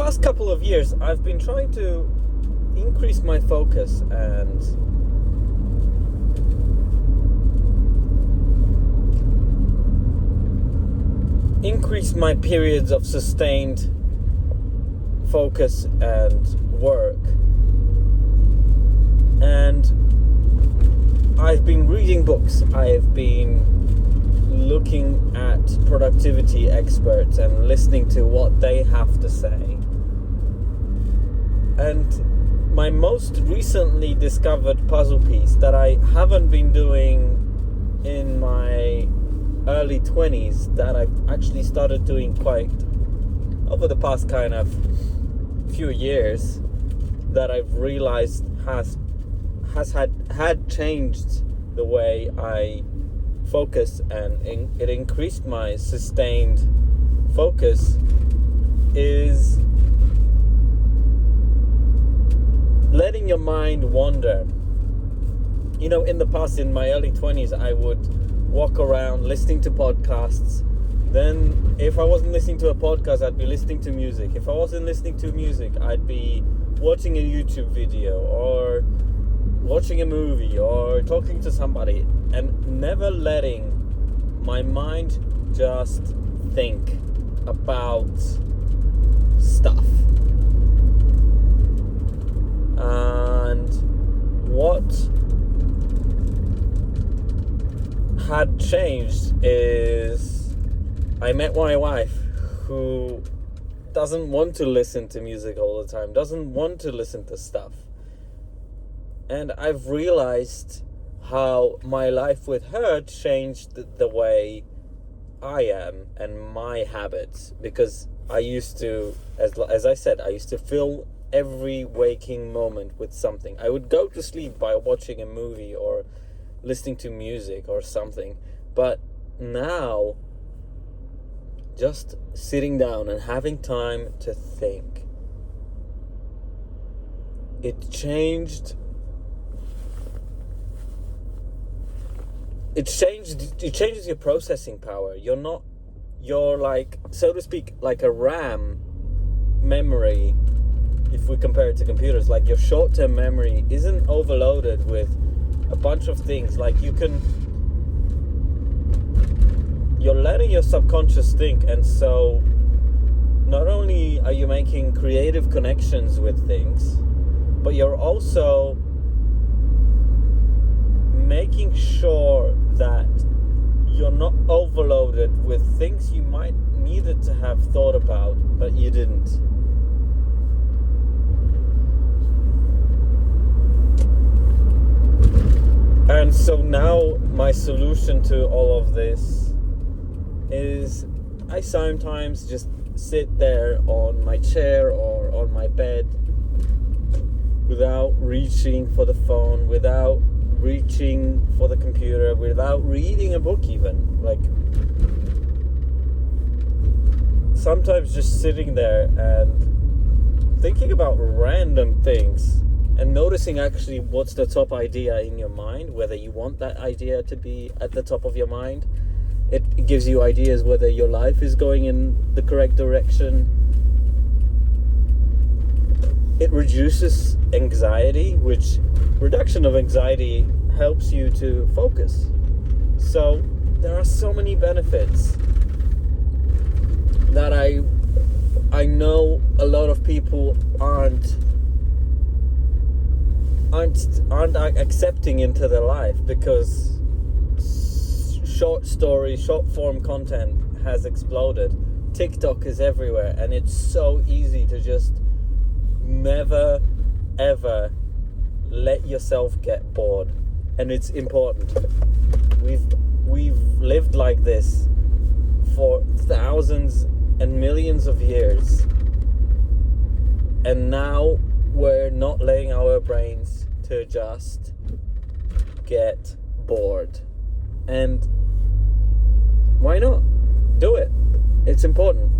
past couple of years, I've been trying to increase my focus and increase my periods of sustained focus and work. And I've been reading books. I've been looking at productivity experts and listening to what they have to say. And my most recently discovered puzzle piece that I haven't been doing in my early 20s, that I've actually started doing quite over the past kind of few years, that I've realized has had changed the way I focus, and it increased my sustained focus, is letting your mind wander. You know, in the past, in my early 20s, I would walk around listening to podcasts. Then if I wasn't listening to a podcast, I'd be listening to music. If I wasn't listening to music, I'd be watching a YouTube video or watching a movie or talking to somebody, and never letting my mind just think about stuff. And what had changed is I met my wife, who doesn't want to listen to music all the time, doesn't want to listen to stuff. And I've realized how my life with her changed the way I am and my habits, because I used to, as I said, I used to fill every waking moment with something. I would go to sleep by watching a movie or listening to music or something. But now, just sitting down and having time to think, it changes your processing power. You're like, so to speak, like a RAM memory. If we compare it to computers, like your short-term memory isn't overloaded with a bunch of things. Like you're letting your subconscious think, and so not only are you making creative connections with things, but you're also making sure that you're not overloaded with things you might needed to have thought about, but you didn't. And so now my solution to all of this is I sometimes just sit there on my chair or on my bed without reaching for the phone, without reaching for the computer, without reading a book even. Like, sometimes just sitting there and thinking about random things and noticing actually what's the top idea in your mind, whether you want that idea to be at the top of your mind. It gives you ideas whether your life is going in the correct direction. It reduces anxiety, which reduction of anxiety helps you to focus. So there are so many benefits that I know a lot of people aren't accepting into their life, because short form content has exploded. TikTok is everywhere, and it's so easy to just never ever let yourself get bored. And it's important. We've lived like this for thousands and millions of years, and now we're not letting our brains to just get bored. And why not? Do it. It's important.